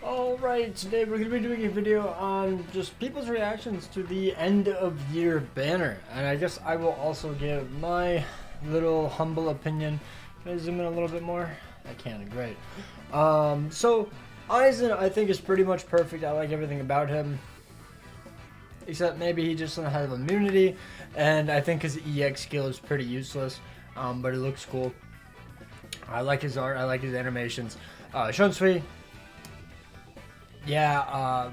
Alright, today we're going to be doing a video on just people's reactions to the end of year banner. And I guess I will also give my little humble opinion. Can I zoom in a little bit more? I can, great. So, Aizen I think is pretty much perfect. I like everything about him. Except maybe he just doesn't have immunity. And I think his EX skill is pretty useless. But it looks cool. I like his art, I like his animations. Shunsui. Yeah,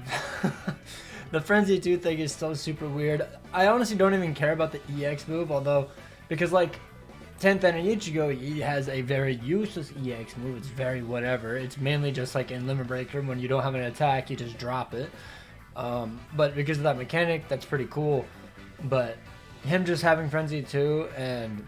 the Frenzy 2 thing is so super weird. I honestly don't even care about the EX move, although, because like, 10th and Ichigo, he has a very useless EX move. It's very whatever. It's mainly just like in Limit Breaker, when you don't have an attack, you just drop it. But because of that mechanic, that's pretty cool. But him just having Frenzy 2 and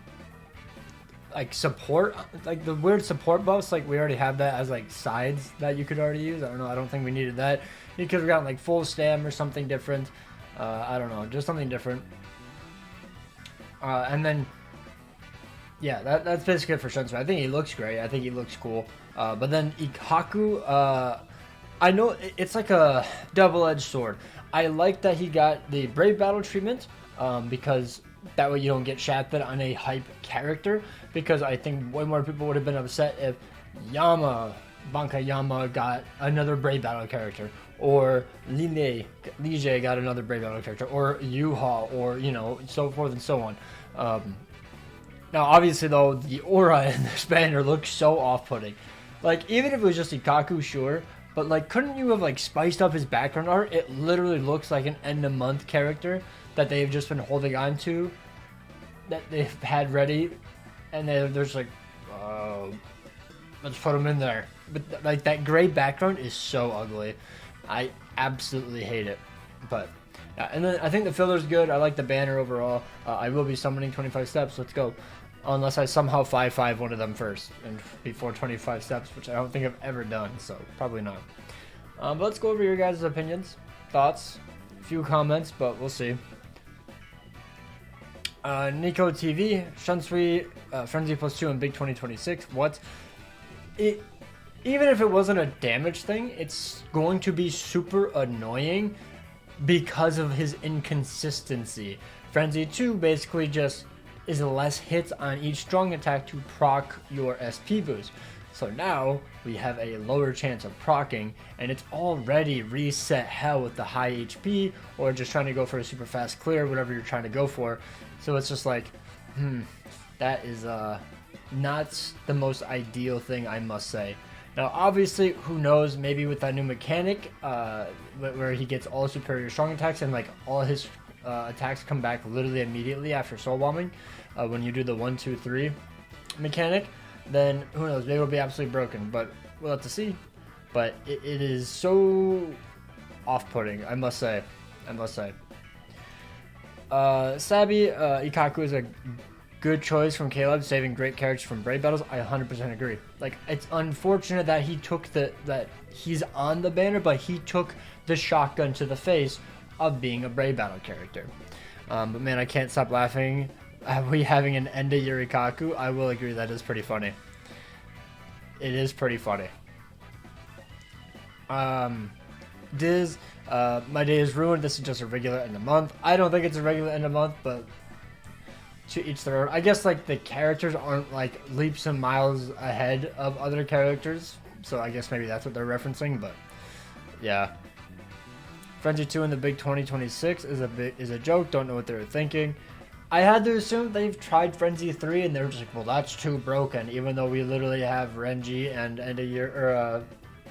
like support, like the weird support buffs, like we already have that as like sides that you could already use. I don't know, I don't think we needed that. You could have gotten like full stam or something different. I don't know, just something different. And then yeah, that's basically it for Shunsui. I think he looks great, I think he looks cool. But then Ikkaku, I know it's like a double-edged sword. I like that he got the Brave Battle treatment, because that way you don't get shafted on a hype character, because I think way more people would have been upset if Bankai Yama got another Brave Battle character, or Lige got another Brave Battle character, or Yuha, or you know, so forth and so on. Now obviously though, the aura in this banner looks so off-putting. Like even if it was just Ikkaku, sure, but like couldn't you have like spiced up his background art? It literally looks like an end of month character that they've just been holding on to, that they've had ready, and they're just like, let's put them in there. But like that gray background is so ugly. I absolutely hate it. But yeah, and then I think the filler's good. I like the banner overall. I will be summoning 25 steps. Let's go. Unless I somehow 5-5 one of them first and before 25 steps, which I don't think I've ever done, so probably not. But let's go over your guys' opinions, thoughts, a few comments, but we'll see. Nico TV, Shunsui, Frenzy +2 in Big 2026. What? Even if it wasn't a damage thing, it's going to be super annoying because of his inconsistency. Frenzy 2 basically just is less hits on each strong attack to proc your SP boost. So now we have a lower chance of proccing, and it's already reset hell with the high HP, or just trying to go for a super fast clear, whatever you're trying to go for. So it's just like, that is not the most ideal thing, I must say. Now obviously, who knows, maybe with that new mechanic, where he gets all superior strong attacks and like all his attacks come back literally immediately after soul bombing, when you do the 1-2-3 mechanic, then who knows, maybe it'll be absolutely broken, but we'll have to see. But it is so off-putting, I must say. Sabi, Ikkaku is a good choice from Caleb, saving great characters from Brave Battles. I 100% agree. Like, it's unfortunate that he took that he's on the banner, but he took the shotgun to the face of being a Brave Battle character. But man, I can't stop laughing. We having an end of year Ikkaku, I will agree that is pretty funny. It is pretty funny. Diz, my day is ruined. This is just a regular end of month. I don't think it's a regular end of month, but to each their own. I guess like the characters aren't like leaps and miles ahead of other characters, so I guess maybe that's what they're referencing. But yeah, Frenzy 2 in the Big 2026 is a joke. Don't know what they were thinking. I had to assume they've tried Frenzy 3 and they're just like, well, that's too broken, even though we literally have Renji and end of year, or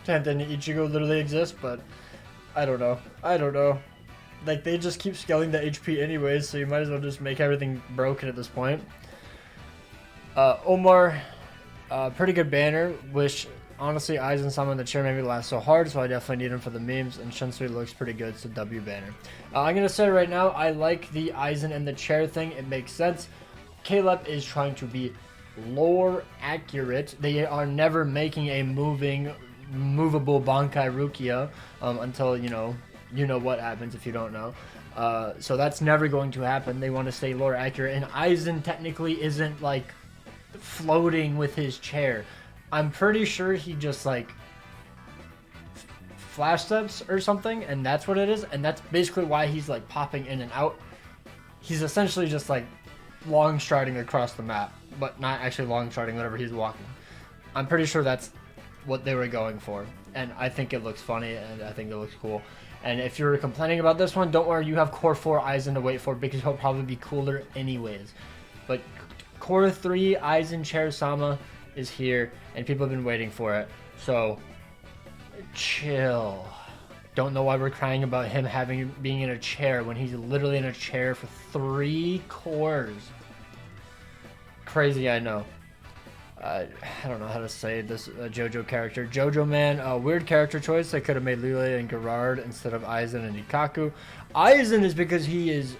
10th and Ichigo literally exist. But I don't know. Like, they just keep scaling the HP anyways, so you might as well just make everything broken at this point. Omar, pretty good banner. Wish, honestly, Aizen Sama in the chair made me laugh so hard, so I definitely need him for the memes, and Shunsui looks pretty good, so W banner. I'm going to say right now, I like the Aizen and the chair thing. It makes sense. Caleb is trying to be lore accurate. They are never making a movable Bankai Rukia until, you know what happens if you don't know. So that's never going to happen. They want to stay lore accurate, and Aizen technically isn't like floating with his chair. I'm pretty sure he just like flash steps or something, and that's what it is, and that's basically why he's like popping in and out. He's essentially just like long striding across the map, but not actually long striding whenever he's walking. I'm pretty sure that's what they were going for, and I think it looks funny, and I think it looks cool. And if you're complaining about this one, don't worry, you have Core 4 Aizen to wait for, because he'll probably be cooler anyways. But Core 3 Aizen Chair-sama is here, and people have been waiting for it, so chill. Don't know why we're crying about him being in a chair when he's literally in a chair for 3 cores. Crazy, I know. I don't know how to say this JoJo character. JoJo man, weird character choice. They could have made Lille and Gerard instead of Aizen and Ikaku. Aizen is because he is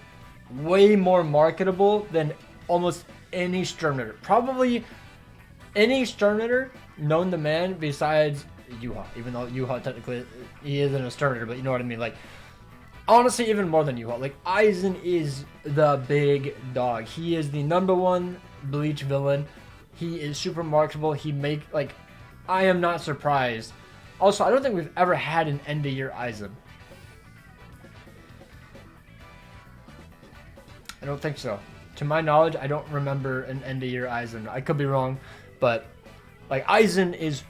way more marketable than almost any Sturmknitter. Probably any Sturmknitter known to man besides Yuha. Even though Yuha technically, he isn't a Sturmknitter, but you know what I mean. Like, honestly, even more than Yuha. Like, Aizen is the big dog. He is the #1 Bleach villain. He is super marketable. I am not surprised. Also, I don't think we've ever had an end-of-year Aizen. I don't think so. To my knowledge, I don't remember an end-of-year Aizen. I could be wrong, but like Aizen is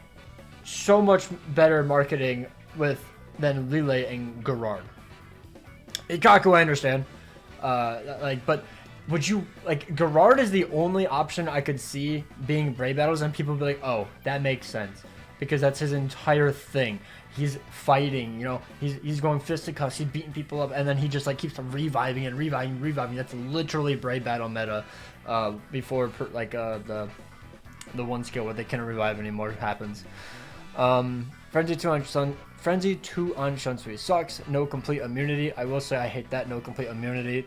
so much better marketing than Lille and Gerard. Ikaku, I understand. But would you like Gerard is the only option I could see being Brave Battles, and people would be like, oh, that makes sense, because that's his entire thing. He's fighting, you know, he's going fisticuffs, he's beating people up, and then he just like keeps reviving and reviving. That's literally Brave Battle meta. Before the one skill where they can't revive anymore happens. Frenzy 2 on Shunsui sucks. No complete immunity. I will say I hate that no complete immunity.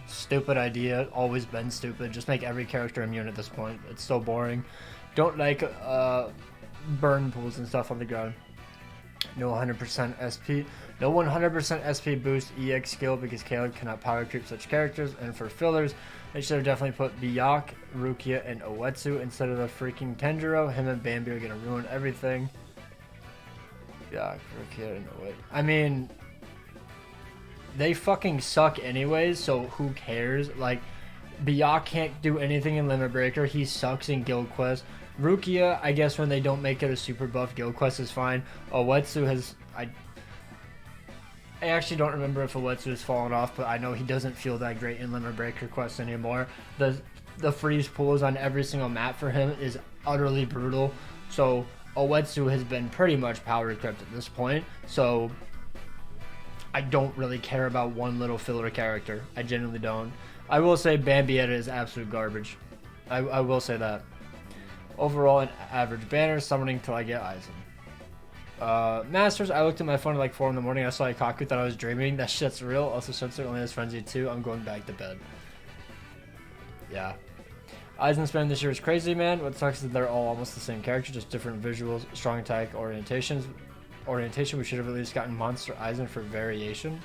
Stupid idea. Always been stupid. Just make every character immune at this point. It's so boring. Don't like burn pools and stuff on the ground. No 100% SP. No 100% SP boost EX skill, because Caleb cannot power creep such characters. And for fillers, they should have definitely put Byakuya, Rukia, and Uetsu instead of the freaking Tenjiro. Him and Bambi are gonna ruin everything. Byakuya, Rukia, and Uetsu. I mean, they fucking suck anyways, so who cares? Like, Byakuya can't do anything in Limit Breaker. He sucks in Guild Quest. Rukia, I guess when they don't make it a super buff, Guild Quest is fine. Uetsu has... I actually don't remember if Uetsu has fallen off, but I know he doesn't feel that great in Limit Breaker Quest anymore. The freeze pools on every single map for him is utterly brutal. So Uetsu has been pretty much power equipped at this point. So I don't really care about one little filler character. I genuinely don't. I will say Bambietta is absolute garbage. I will say that. Overall, an average banner, summoning till I get Aizen. Masters, I looked at my phone at like 4 in the morning. I saw Ikaku, thought I was dreaming. That shit's real. Also, Sensor only has Frenzy 2. I'm going back to bed. Yeah. Aizen spam this year is crazy, man. What sucks is that they're all almost the same character, just different visuals, strong attack, orientation. We should have at least gotten Monster Aizen for variation.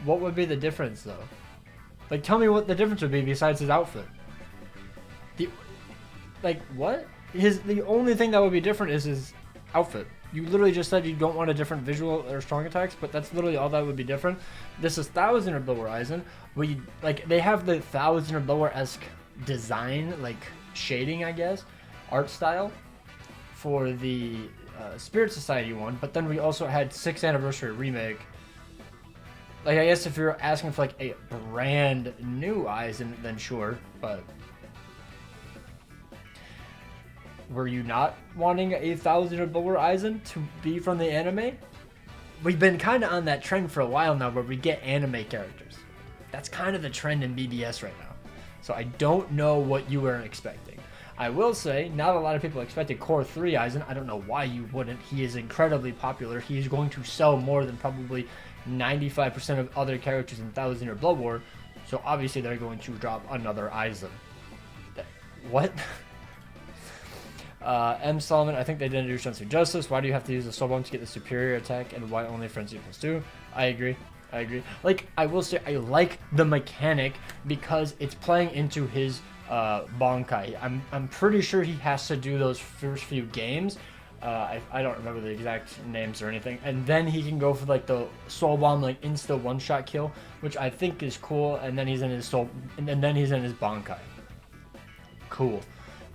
What would be the difference, though? Like, tell me what the difference would be besides his outfit. What? The only thing that would be different is his outfit. You literally just said you don't want a different visual or strong attacks, but that's literally all that would be different. This is 1000 or lower Aizen. They have the 1000 or lower-esque design, like shading, I guess, art style for the Spirit Society one, but then we also had 6th Anniversary Remake. Like, I guess if you're asking for like a brand new Aizen, then sure, but were you not wanting a 1000 or lower Aizen to be from the anime? We've been kind of on that trend for a while now where we get anime characters. That's kind of the trend in BBS right now. So I don't know what you were expecting. I will say, not a lot of people expected Core 3 Aizen. I don't know why you wouldn't. He is incredibly popular. He's going to sell more than probably 95% of other characters in 1000 or Blood War. So obviously they're going to drop another Aizen. What? M. Solomon, I think they didn't do Shunsui justice. Why do you have to use the soul bomb to get the superior attack, and why only Frenzy +2? I agree. Like, I will say, I like the mechanic because it's playing into his Bonkai. I'm pretty sure he has to do those first few games I don't remember the exact names or anything. And then he can go for like the soul bomb, like insta one shot kill, which I think is cool. And then he's in his soul, and then he's in his Bankai. Cool.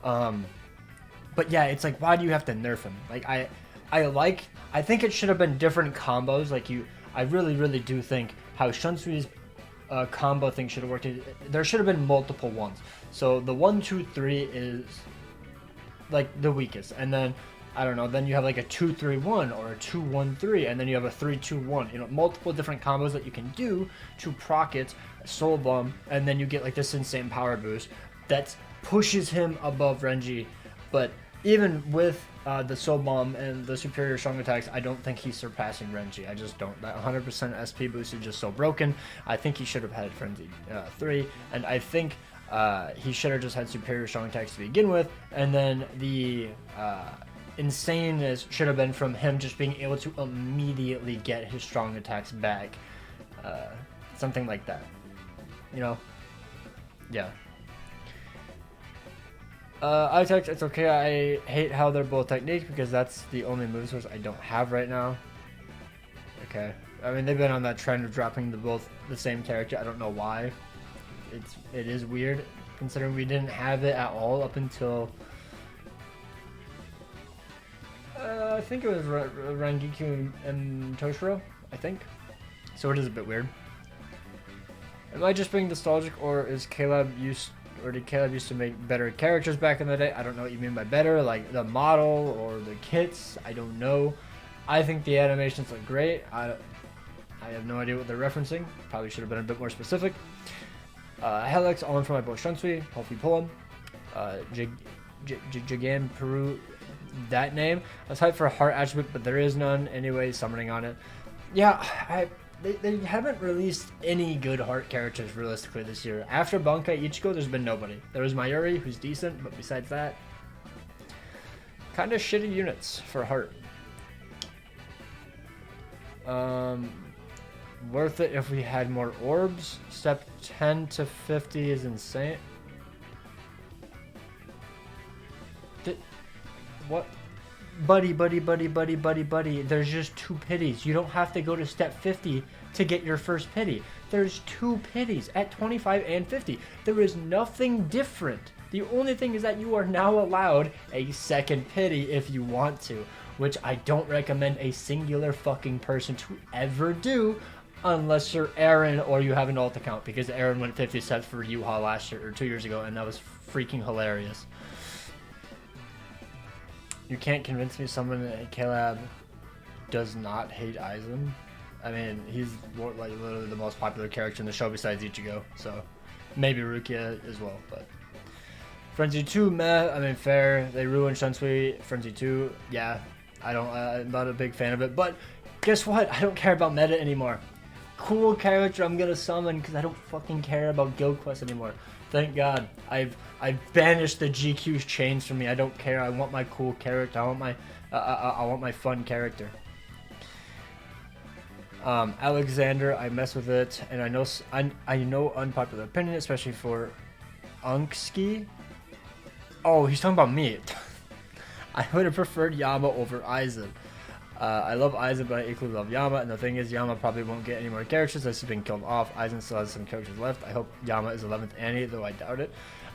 But yeah, it's like, why do you have to nerf him? Like I think it should have been different combos. Like I really do think how Shunsui's combo thing should have worked. There should have been multiple ones. So the 1, 2, 3 is like the weakest, and then I don't know, then you have like a 2, 3, 1 or a 2, 1, 3, and then you have a 3, 2, 1. You know, multiple different combos that you can do to proc it, soul bomb, and then you get like this insane power boost that pushes him above Renji. But even with the soul bomb and the superior strong attacks, I don't think he's surpassing Renji. I just don't. That 100% SP boost is just so broken. I think he should have had Frenzy 3, and I think he should have just had superior strong attacks to begin with, and then the insaneness should have been from him just being able to immediately get his strong attacks back. Something like that. You know? Yeah. Itex, it's okay. I hate how they're both techniques because that's the only move source I don't have right now. Okay. I mean, they've been on that trend of dropping both the same character. I don't know why. It is weird considering we didn't have it at all up until I think it was Rangiku and Toshiro, I think. So it is a bit weird. Am I just being nostalgic, or did Caleb used to make better characters back in the day? I don't know what you mean by better, like the model or the kits. I don't know. I think the animations look great. I have no idea what they're referencing. Probably should have been a bit more specific. Helix on for my boy Shunsui. Hopefully pull him. Jagan Peru. That name. I was hyped for a heart attribute, but there is none. Anyway, summoning on it. Yeah, they haven't released any good heart characters realistically this year. After Bankai Ichigo, there's been nobody. There was Mayuri, who's decent, but besides that, kind of shitty units for heart. Worth it if we had more orbs. Step 10 to 50 is insane. What? Buddy. There's just 2 pities. You don't have to go to step 50 to get your first pity. There's 2 pities at 25 and 50. There is nothing different. The only thing is that you are now allowed a second pity if you want to, which I don't recommend a singular fucking person to ever do unless you're Aaron or you have an alt account, because Aaron went 50 steps for Yuha last year or 2 years ago, and that was freaking hilarious. You can't convince me someone at Caleb does not hate Aizen. I mean, he's more, like literally the most popular character in the show besides Ichigo, so maybe Rukia as well. But Frenzy 2, meh. I mean, fair. They ruined Shunsui. Frenzy 2, yeah. I'm not a big fan of it, but guess what? I don't care about meta anymore. Cool character I'm gonna summon because I don't fucking care about Guild Quest anymore. Thank God. I've banished the GQ's chains from me. I don't care. I want my cool character. I want my fun character. Alexander, I mess with it, and I know unpopular opinion, especially for Unksky. Oh, he's talking about me. I would have preferred Yama over Aizen. I love Aizen, but I equally love Yama, and the thing is, Yama probably won't get any more characters as he's been killed off. Aizen still has some characters left. I hope Yama is 11th Annie, though I doubt it.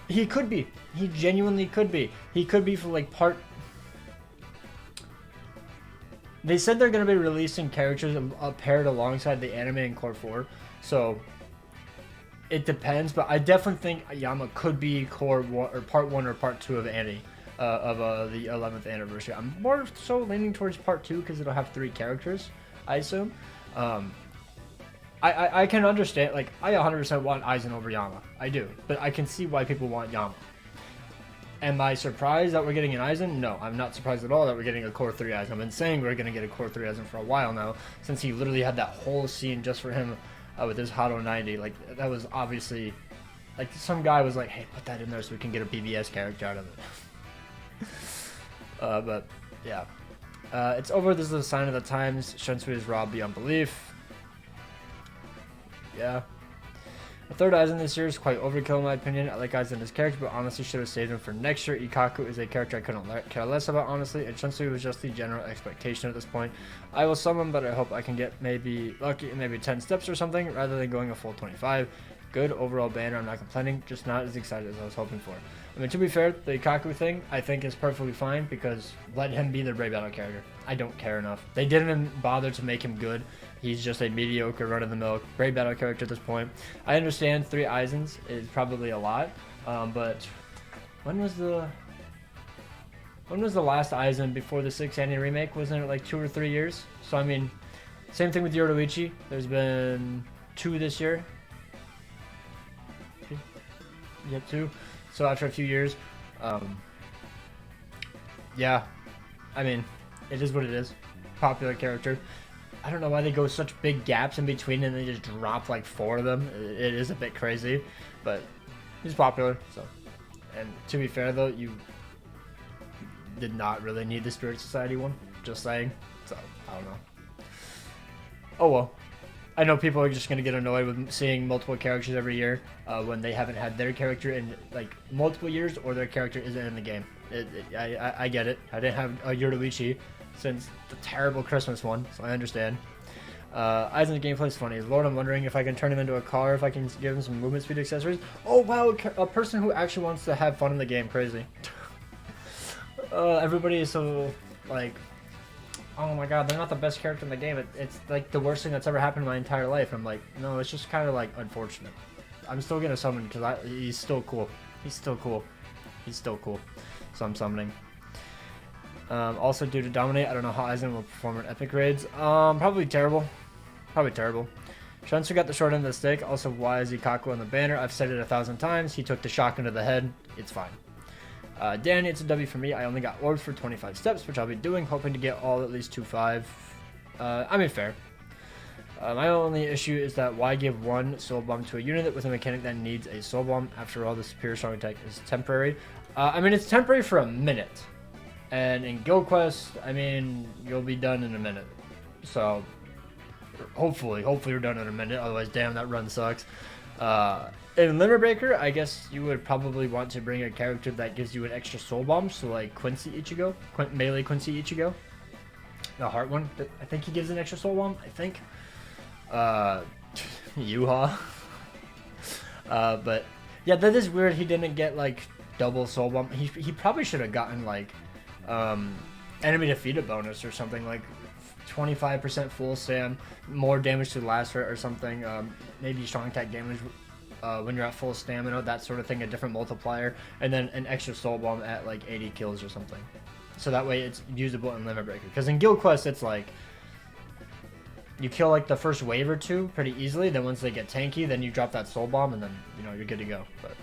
He could be. He genuinely could be. He could be for like part... They said they're going to be releasing characters paired alongside the anime in Core 4, so it depends, but I definitely think Yama could be Core 1 or Part 1 or Part 2 of Annie. Of the 11th anniversary. I'm more so leaning towards part 2 because it'll have 3 characters, I assume. I can understand, like, I 100% want Aizen over Yama. I do, but I can see why people want Yama. Am I surprised that we're getting an Aizen? No, I'm not surprised at all that we're getting a Core 3 Aizen. I've been saying we're going to get a Core 3 Aizen for a while now, since he literally had that whole scene just for him with his Hado 90. Like, that was obviously, like, some guy was like, hey, put that in there so we can get a BBS character out of it. But yeah, it's over. This is a sign of the times. Shunsui is raw beyond belief. Yeah. A third Aizen this year is quite overkill in my opinion. I like Aizen as character, but honestly should have saved him for next year. Ikaku is a character I couldn't care less about, honestly, and Shunsui was just the general expectation at this point. I will summon, but I hope I can get maybe lucky, maybe 10 steps or something, rather than going a full 25. Good overall banner, I'm not complaining, just not as excited as I was hoping for. I mean, to be fair, the Ikaku thing, I think is perfectly fine, because let him be their Brave Battle character. I don't care enough. They didn't even bother to make him good. He's just a mediocre, run-of-the-mill, Brave Battle character at this point. I understand 3 Aizens is probably a lot, but when was the last Aizen before the 6 anime remake? Wasn't it like 2 or 3 years? So, I mean, same thing with Yoruichi. There's been 2 this year. Yep, 2. So after a few years, yeah, I mean, it is what it is. Popular character. I don't know why they go such big gaps in between and they just drop like 4 of them. It is a bit crazy, but he's popular. So, and to be fair though, you did not really need the Spirit Society one. Just saying. So I don't know. Oh well. I know people are just going to get annoyed with seeing multiple characters every year when they haven't had their character in like multiple years or their character isn't in the game. I get it. I didn't have a Yoruichi since the terrible Christmas one, so I understand. Aizen's gameplay is funny. Lord, I'm wondering if I can turn him into a car, if I can give him some movement speed accessories. Oh wow, a person who actually wants to have fun in the game. Crazy. Everybody is so like... Oh my god, they're not the best character in the game. It's like the worst thing that's ever happened in my entire life. I'm like, no, it's just kind of like unfortunate. I'm still gonna summon because he's still cool. He's still cool. He's still cool. So I'm summoning. Also, due to Dominate, I don't know how Aizen will perform in epic raids. Probably terrible. Probably terrible. Shunsui got the short end of the stick. Also, why is Ikaku on the banner? I've said it 1,000 times. He took the shotgun to the head. It's fine. Danny, it's a W for me. I only got orbs for 25 steps, which I'll be doing, hoping to get all at least 2-5. I mean, fair. My only issue is that why give 1 soul bomb to a unit with a mechanic that needs a soul bomb? After all, the superior strong attack is temporary. I mean, it's temporary for a minute. And in Guild Quest, I mean, you'll be done in a minute. So, hopefully you're done in a minute. Otherwise, damn, that run sucks. In Limit Breaker, I guess you would probably want to bring a character that gives you an extra soul bomb, so like Quincy Ichigo, melee Quincy Ichigo, the heart one. I think he gives an extra soul bomb. I think. Yuha. But yeah, that is weird. He didn't get like double soul bomb. He probably should have gotten like enemy defeated bonus or something, like 25% full stand, more damage to the last hit or something. Maybe strong attack damage when you're at full stamina, that sort of thing, a different multiplier, and then an extra soul bomb at like 80 kills or something. So that way it's usable in Limit Breaker. Because in Guild Quest, it's like you kill like the first wave or 2 pretty easily. Then once they get tanky, then you drop that soul bomb, and then you're good to go. But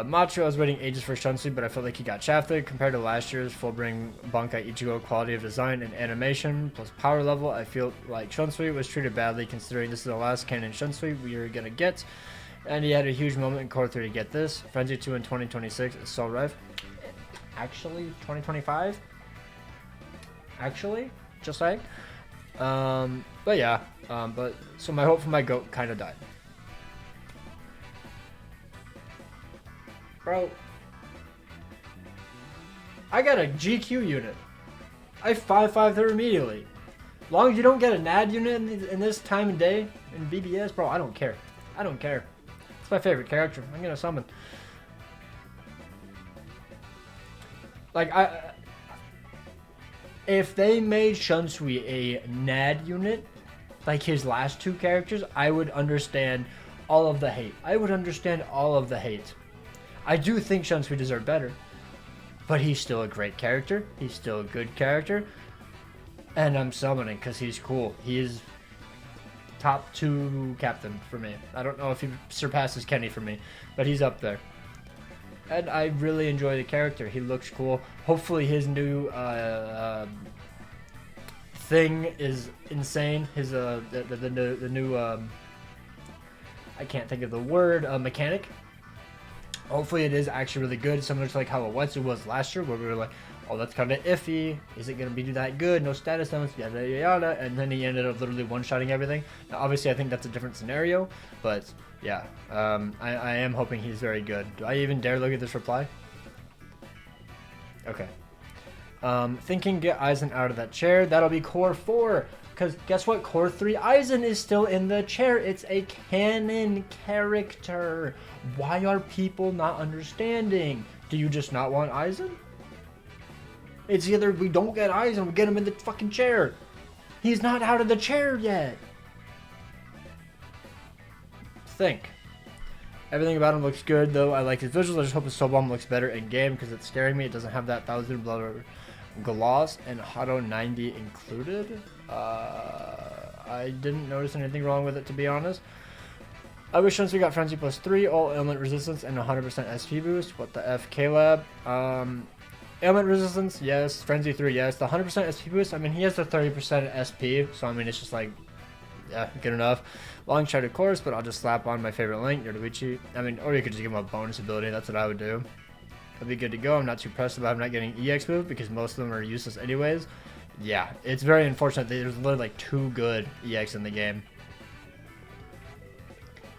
Macho, I was waiting ages for Shunsui, but I felt like he got shafted compared to last year's full bring Bankai Ichigo quality of design and animation plus power level. I feel like Shunsui was treated badly considering this is the last canon Shunsui we are gonna get, and he had a huge moment in Core 3 to get this. Frenzy 2 in 2026 is so rife. Actually, 2025. Actually, just saying. But yeah. But so my hope for my goat kind of died. Bro, I got a GQ unit. I 5-5 there immediately. As long as you don't get a NAD unit in this time and day in BBS, bro, I don't care. I don't care. It's my favorite character. I'm gonna summon. Like, if they made Shunsui a NAD unit, like his last 2 characters, I would understand all of the hate. I would understand all of the hate. I do think Shunsui deserved better, but he's still a great character. He's still a good character, and I'm summoning because he's cool. He is top 2 captain for me. I don't know if he surpasses Kenny for me, but he's up there. And I really enjoy the character. He looks cool. Hopefully his new thing is insane. His the new I can't think of the word, mechanic. Hopefully it is actually really good, similar to like how Awetsu was last year, where we were like, oh, that's kind of iffy. Is it going to be that good? No status elements, yada, yada, yada. And then he ended up literally one-shotting everything. Now, obviously, I think that's a different scenario, but yeah, I am hoping he's very good. Do I even dare look at this reply? Okay. Thinking get Aizen out of that chair. That'll be core 4. Because guess what? Core 3 Aizen is still in the chair. It's a canon character. Why are people not understanding? Do you just not want Aizen? It's either we don't get Aizen, we get him in the fucking chair. He's not out of the chair yet. Think. Everything about him looks good, though. I like his visuals. I just hope his soul bomb looks better in game because it's scaring me. It doesn't have that 1000 blood gloss and Hado 90 included. I didn't notice anything wrong with it, to be honest. I wish once we got Frenzy plus 3, all ailment resistance, and 100% SP boost. What the F, K-Lab? Ailment resistance, yes. Frenzy 3, yes. The 100% SP boost, I mean, he has the 30% SP, so I mean, it's just like, yeah, good enough. Long sharded course, but I'll just slap on my favorite link, Yoruichi. I mean, or you could just give him a bonus ability. That's what I would do. It'll be good to go. I'm not too pressed about him not getting EX move because most of them are useless anyways. Yeah, it's very unfortunate that there's literally like 2 good EX in the game.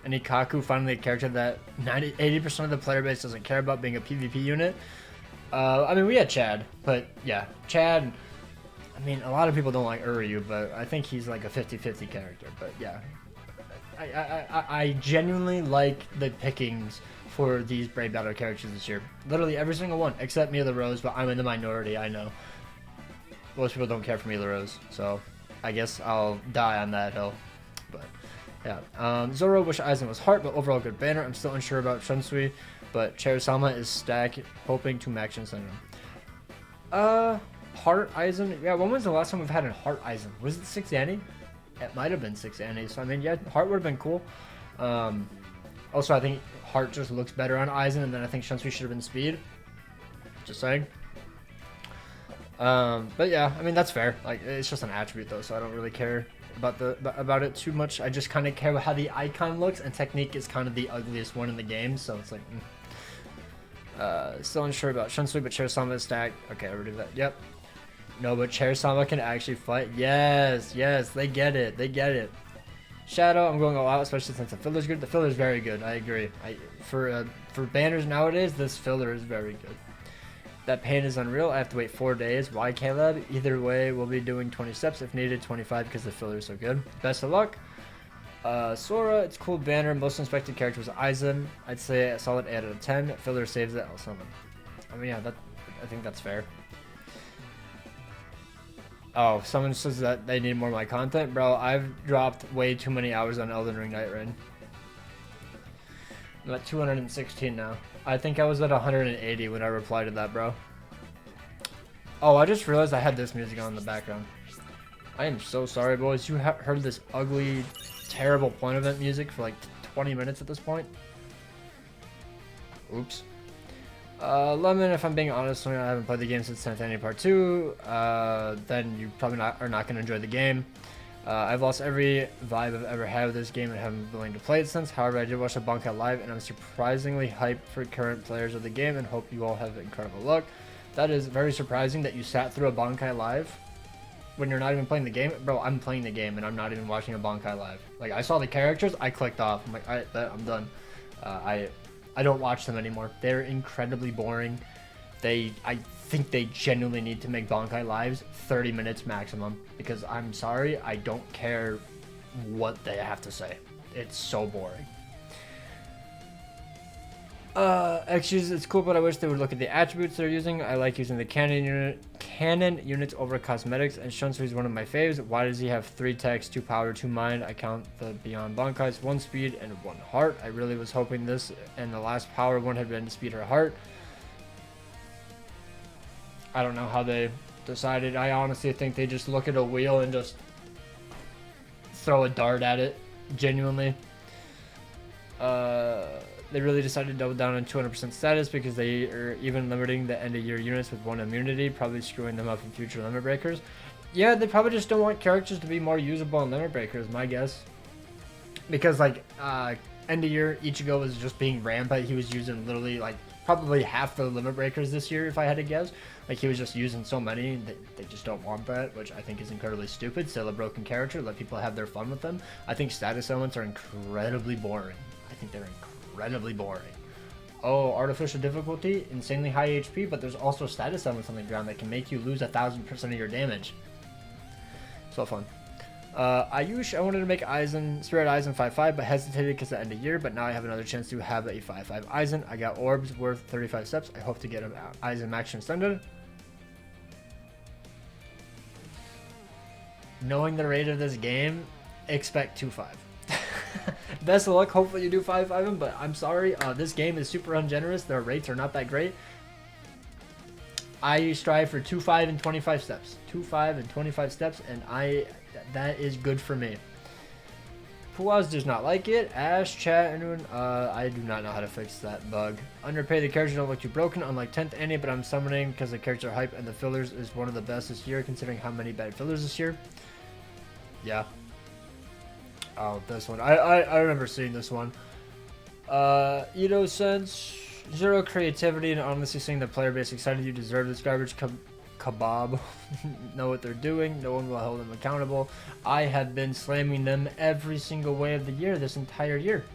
And Ikaku, finally a character that 80% of the player base doesn't care about being a PvP unit. I mean, we had Chad, but yeah, Chad, I mean, a lot of people don't like Uryu, but I think he's like a 50-50 character. But yeah, I genuinely like the pickings for these Brave Battle characters this year. Literally every single one, except Mila Rose, but I'm in the minority, I know. Most people don't care for Mila Rose, so I guess I'll die on that hill. But yeah, Zoro, wish Aizen was Heart, but overall good banner. I'm still unsure about Shunsui, but Chair-sama is stack, hoping to max Shinsen. Heart Aizen, yeah, when was the last time we've had a Heart Aizen? Was it 6 Annie? It might have been 6 Annie, so I mean, yeah, Heart would have been cool. Also, I think Heart just looks better on Aizen, and then I think Shunsui should have been Speed. Just saying. But yeah, I mean, that's fair. Like, it's just an attribute though, so I don't really care about it too much. I just kind of care about how the icon looks, and technique is kind of the ugliest one in the game, so it's like, still unsure about Shunsui, but Chair-sama is stacked. Okay, I already did that. Yep. No, but Chair-sama can actually fight. Yes, yes, they get it. They get it. Shadow, I'm going all out, especially since the filler's good. The filler's very good. I agree. For banners nowadays, this filler is very good. That pain is unreal. I have to wait 4 days. Why, Caleb? Either way, we'll be doing 20 steps if needed, 25 because the filler is so good. Best of luck. Sora, it's cool banner. Most inspected character was Aizen. I'd say a solid 8 out of 10. Filler saves it. L7. I mean, yeah, I think that's fair. Oh, someone says that they need more of my content. Bro, I've dropped way too many hours on Elden Ring Night Rain. I'm at 216 now. I think I was at 180 when I replied to that, bro. Oh, I just realized I had this music on in the background. I am so sorry, boys. You heard this ugly, terrible point event music for like 20 minutes at this point. Oops. Lemon, if I'm being honest, I haven't played the game since 10th Annie Part 2, then you probably are not going to enjoy the game. I've lost every vibe I've ever had with this game and haven't been willing to play it since. However, I did watch the Bankai live, and I'm surprisingly hyped for current players of the game and hope you all have incredible luck. That is very surprising that you sat through a Bankai live when you're not even playing the game. Bro, I'm playing the game and I'm not even watching a Bankai live. Like, I saw the characters, I clicked off. I'm like, alright, I'm done. I don't watch them anymore. They're incredibly boring. I think they genuinely need to make Bankai lives 30 minutes maximum, because I'm sorry, I don't care what they have to say. It's so boring. Excuse, it's cool, but I wish they would look at the attributes they're using. I like using the canon units over cosmetics, and Shunsui is one of my faves. Why does he have 3 text, 2 power, 2 mind? I count the Beyond Bankais, 1 speed, and 1 heart. I really was hoping this and the last power one had been speed or heart. I don't know how they decided. I honestly think they just look at a wheel and just throw a dart at it, genuinely. They really decided to double down on 200% status because they are even limiting the end of year units with 1 immunity, probably screwing them up in future limit breakers. Yeah, they probably just don't want characters to be more usable in limit breakers, my guess. Because like end of year Ichigo was just being rampant. He was using literally like probably half the limit breakers this year, if I had to guess. Like, he was just using so many that they just don't want that, which I think is incredibly stupid. Still a broken character, let people have their fun with them. I think status elements are incredibly boring. I think they're incredibly boring. Oh, artificial difficulty, insanely high HP, but there's also status elements on the ground that can make you lose 1,000% of your damage. So fun. Ayush, I wanted to make Spirit Aizen 5-5, but hesitated because of the end of year, but now I have another chance to have a 5-5 Aizen. I got orbs worth 35 steps. I hope to get an Aizen Max Extended. Knowing the rate of this game, expect 2-5. Best of luck. Hopefully you do 5-5 him, but I'm sorry. This game is super ungenerous. Their rates are not that great. I strive for 2-5 and 25 steps. 2-5 and 25 steps, and that is good for me. Puaz does not like it. Ash, chat, anyone? I do not know how to fix that bug. Underpay, the characters don't look too broken, unlike 10th Annie, but I'm summoning because the character hype and the fillers is one of the best this year, considering how many bad fillers this year. Yeah. Oh, this one. I remember seeing this one. Ito Sense, zero creativity, and honestly saying the player base excited you deserve this garbage kebab. Know what they're doing. No one will hold them accountable. I have been slamming them every single way of the year this entire year.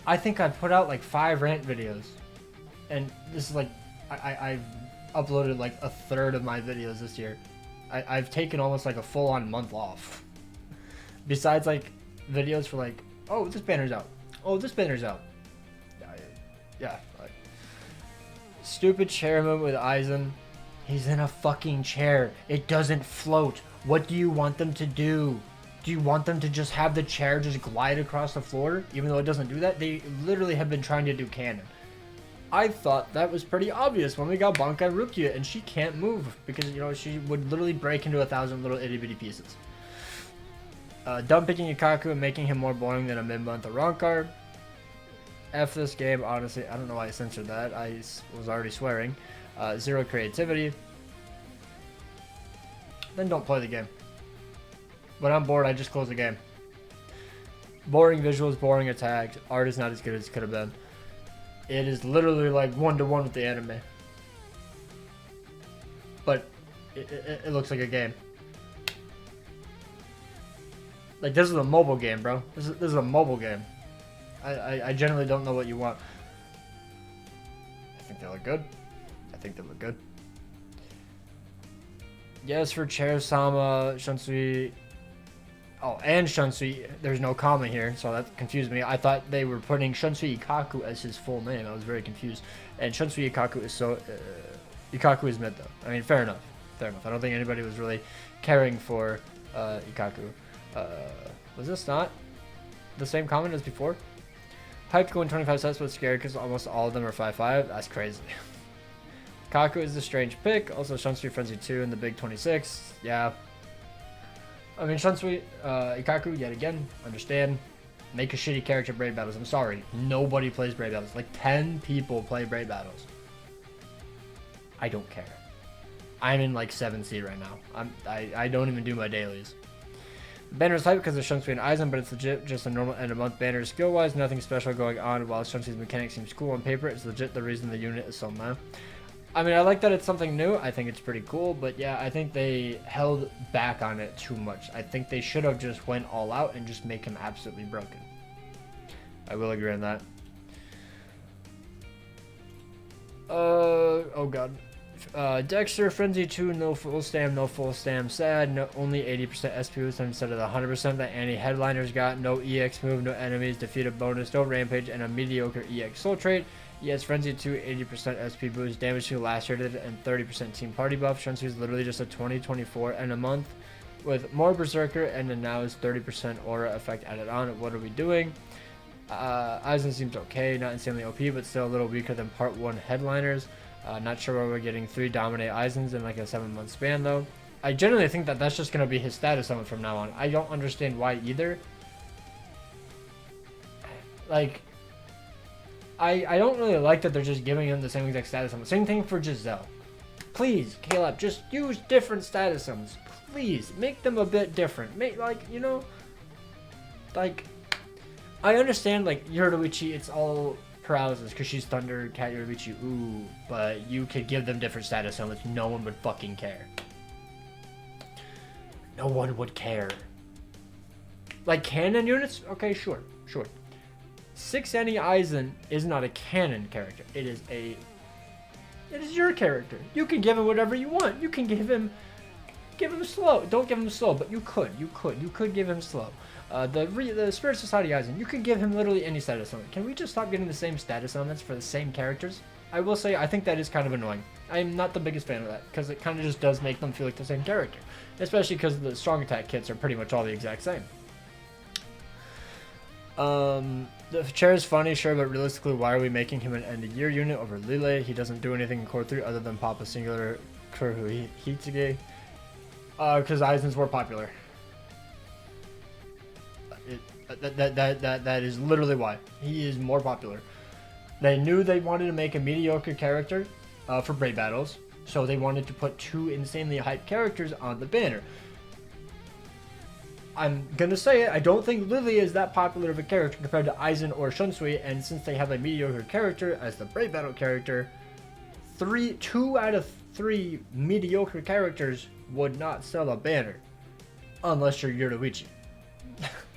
I think I've put out like 5 rant videos. And this is like, I've uploaded like a third of my videos this year. I've taken almost like a full-on month off. Besides like videos for like, oh, this banner's out. Oh, this banner's out. Yeah. Like, stupid chair moment with Aizen. He's in a fucking chair. It doesn't float. What do you want them to do? Do you want them to just have the chair just glide across the floor? Even though it doesn't do that? They literally have been trying to do canon. I thought that was pretty obvious when we got Bankai Rukia, and she can't move because, you know, she would literally break into 1,000 little itty bitty pieces. Dumb picking Ikaku and making him more boring than a mid-month Rankar. F this game, honestly. I don't know why I censored that. I was already swearing. Zero creativity. Then don't play the game. When I'm bored, I just close the game. Boring visuals, boring attacks. Art is not as good as it could have been. It is literally like 1-to-1 with the anime. But it looks like a game. Like, this is a mobile game, bro. This is a mobile game. I generally don't know what you want. I think they look good. I think they look good. Yes, for Chair-sama, Shunsui. Oh, and Shunsui. There's no comma here, so that confused me. I thought they were putting Shunsui Ikaku as his full name. I was very confused. And Shunsui Ikaku is so... Ikaku is mid, though. I mean, fair enough. Fair enough. I don't think anybody was really caring for Ikaku. Was this not the same comment as before? Hyped going 25 sets, but scared because almost all of them are 5-5. That's crazy. Kaku is the strange pick. Also, Shunsui Frenzy 2 in the big 26. Yeah. I mean, Shunsui, Ikaku, yet again, understand. Make a shitty character Braid Battles. I'm sorry. Nobody plays Braid Battles. Like, 10 people play Braid Battles. I don't care. I'm in, like, 7C right now. I don't even do my dailies. Banner is hype because of Shunsui and Aizen, but it's legit just a normal end of month banner. Skill-wise, nothing special going on. While Shunsui's mechanics seems cool on paper, it's legit the reason the unit is so meh. I mean, I like that it's something new. I think it's pretty cool, but yeah, I think they held back on it too much. I think they should have just went all out and just make him absolutely broken. I will agree on that. Oh god. Dexter, Frenzy 2, no full stam, sad, no, only 80% SP instead of the 100% that Annie Headliners got, no EX move, no enemies, defeated bonus, no rampage, and a mediocre EX soul trait. Yes, Frenzy 2, 80% SP boost, damage to lacerated, and 30% team party buff. Shunsui is literally just a 20-24 and a month with more Berserker, and then now is 30% aura effect added on. What are we doing? Aizen seems okay, not insanely OP, but still a little weaker than Part 1 Headliners. Not sure why we're getting 3 Dominate Aizens in like a 7-month span though. I generally think that that's just going to be his status summon from now on. I don't understand why either. Like, I don't really like that they're just giving him the same exact status summon. Same thing for Giselle. Please, Caleb, just use different status summons. Please, make them a bit different. Make, like, you know, like, I understand, like, Yoruichi, it's all paralysis because she's Thunder, Cat Yoribichi, ooh, but you could give them different status elements. No one would fucking care. No one would care. Like canon units? Okay, sure. 6 Annie Aizen is not a canon character. It is your character. You can give him whatever you want. You can give him slow. Don't give him slow, but you could give him slow. The Spirit Society Aizen, you could give him literally any status element. Can we just stop getting the same status elements for the same characters? I will say, I think that is kind of annoying. I'm not the biggest fan of that, because it kind of just does make them feel like the same character. Especially because the strong attack kits are pretty much all the exact same. The chair is funny, sure, but realistically, why are we making him an end-of-year unit over Lille? He doesn't do anything in Core 3 other than pop a singular Kurohu Hitsugei. Because Aizen's more popular. That is literally why. He is more popular. They knew they wanted to make a mediocre character for Brave Battles, so they wanted to put 2 insanely hyped characters on the banner. I'm gonna say it, I don't think Lily is that popular of a character compared to Aizen or Shunsui, and since they have a mediocre character as the Brave Battle character, 2 out of 3 mediocre characters would not sell a banner. Unless you're Yoruichi.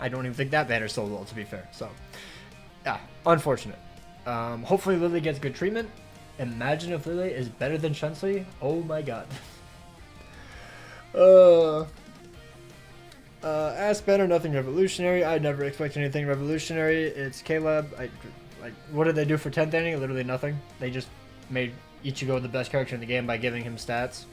I don't even think that banner sold well, to be fair. So, yeah, unfortunate. Hopefully Lily gets good treatment. Imagine if Lily is better than Shunsui. Oh my god. Ask better, nothing revolutionary. I never expect anything revolutionary. It's Caleb. Like, what did they do for 10th ending? Literally nothing. They just made Ichigo the best character in the game by giving him stats.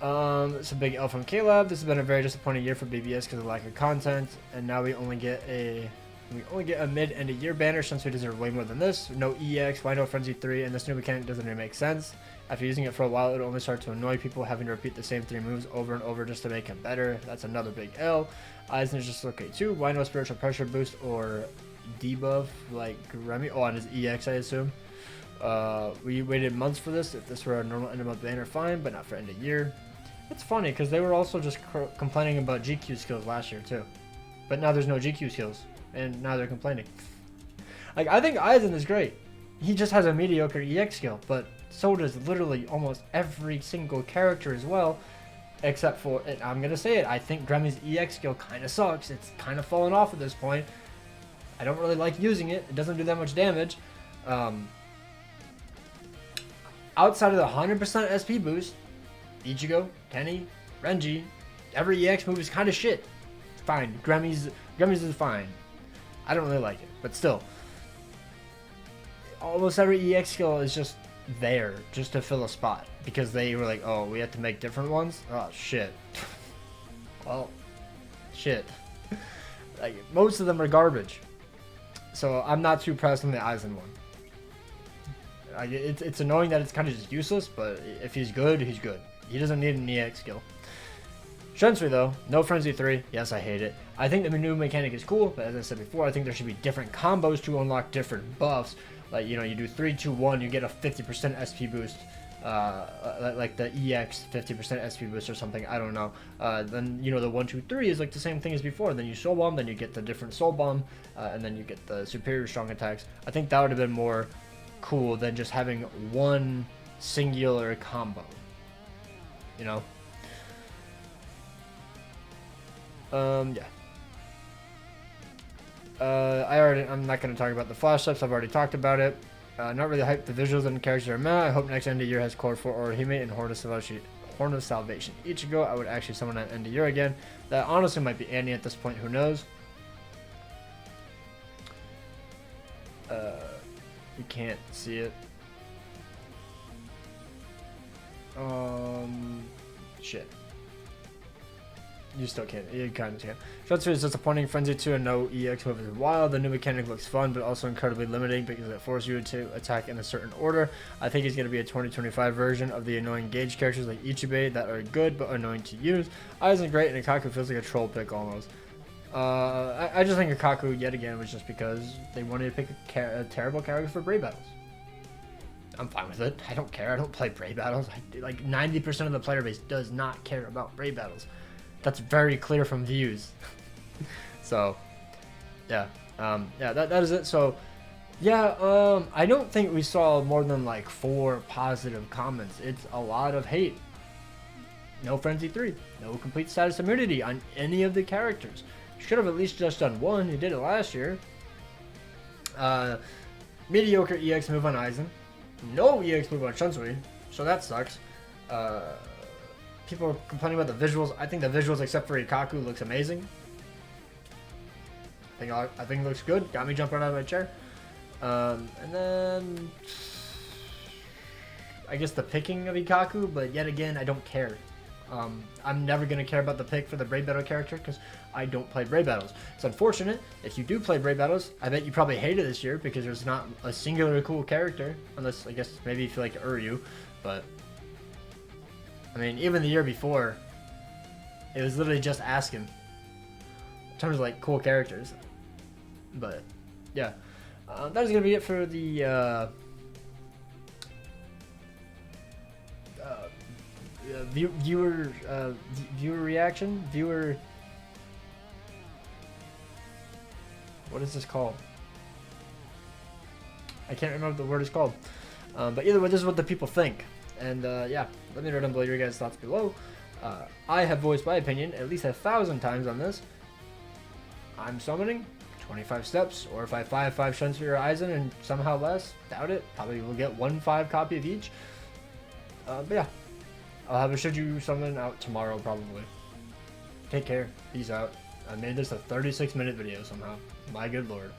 It's a big L from Caleb. This has been a very disappointing year for BBS because of lack of content, and now we only get a mid end of year banner since we deserve way more than this. No EX, why no Frenzy 3, and this new mechanic doesn't really make sense. After using it for a while, it'll only start to annoy people having to repeat the same 3 moves over and over just to make him better. That's another big L. Aizen is just okay too. Why no spiritual pressure boost or debuff like Remy? Oh, on his EX, I assume. We waited months for this. If this were a normal end of month banner, fine, but not for end of year. It's funny because they were also just complaining about GQ skills last year too, but now there's no GQ skills, and now they're complaining. Like, I think Aizen is great. He just has a mediocre EX skill, but so does literally almost every single character as well, except for, and I'm gonna say it, I think Gremmy's EX skill kind of sucks. It's kind of fallen off at this point. I don't really like using it. It doesn't do that much damage. Outside of the 100% SP boost, Ichigo, Kenny, Renji, every EX move is kind of shit. Fine. Gremmy's is fine. I don't really like it, but still. Almost every EX skill is just there, just to fill a spot. Because they were like, oh, we have to make different ones? Oh, shit. Well, shit. Like, most of them are garbage. So I'm not too pressed on the Aizen one. It's annoying that it's kind of just useless, but if he's good, he's good. He doesn't need an EX skill. Shunsui though, no Frenzy 3. Yes, I hate it. I think the new mechanic is cool, but as I said before, I think there should be different combos to unlock different buffs. Like, you know, you do 3, 2, 1, you get a 50% SP boost. Like the EX 50% SP boost or something, I don't know. Then, you know, the 1, 2, 3 is like the same thing as before. Then you Soul Bomb, then you get the different Soul Bomb, and then you get the superior strong attacks. I think that would have been more cool than just having one singular combo. You know? Yeah. I'm not going to talk about the flash ups. I've already talked about it. Not really hyped. The visuals and the characters are meh. I hope next end of year has Core 4 Orihime and Horn of Salvation. Ichigo, I would actually summon at end of year again. That honestly might be Annie at this point. Who knows? You can't see it. Shit. You still can't. You kind of can. Shunsui is disappointing. Frenzy 2 and no EX move is wild. The new mechanic looks fun, but also incredibly limiting because it forces you to attack in a certain order. I think he's going to be a 2025 version of the annoying gauge characters like Ichibei that are good but annoying to use. Aizen's great, and Ikaku feels like a troll pick almost. I just think Ikaku, yet again, was just because they wanted to pick a terrible character for Brave Battles. I'm fine with it. I don't care. I don't play Brave Battles. Like 90% of the player base does not care about Brave Battles. That's very clear from views. So, yeah. That is it. So, Yeah, I don't think we saw more than like 4 positive comments. It's a lot of hate. No Frenzy 3. No complete status immunity on any of the characters. Should have at least just done one. He did it last year. Mediocre EX move on Aizen. No EX move on Shunsui. So that sucks. People are complaining about the visuals. I think the visuals, except for Ikaku, looks amazing. I think it looks good. Got me jumping out of my chair. And then I guess the picking of Ikaku, but yet again, I don't care. I'm never going to care about the pick for the Brave Battle character because I don't play Brave Battles. It's unfortunate. If you do play Brave Battles, I bet you probably hate it this year because there's not a singular cool character. Unless, I guess, maybe you feel like Uryu. But, I mean, even the year before, it was literally just asking. In terms of, like, cool characters. But, yeah. That is going to be it for the viewer reaction. What is this called? I can't remember what the word is called. But either way, this is what the people think. And yeah, let me know down below your guys' thoughts below. I have voiced my opinion at least 1,000 times on this. I'm summoning 25 steps, or if I 5 Shunsui or Aizen and somehow less, doubt it. Probably will get 1 5 copy of each. But yeah, I'll have a Shiju summon out tomorrow probably. Take care. Peace out. I made this a 36-minute video somehow. My good lord.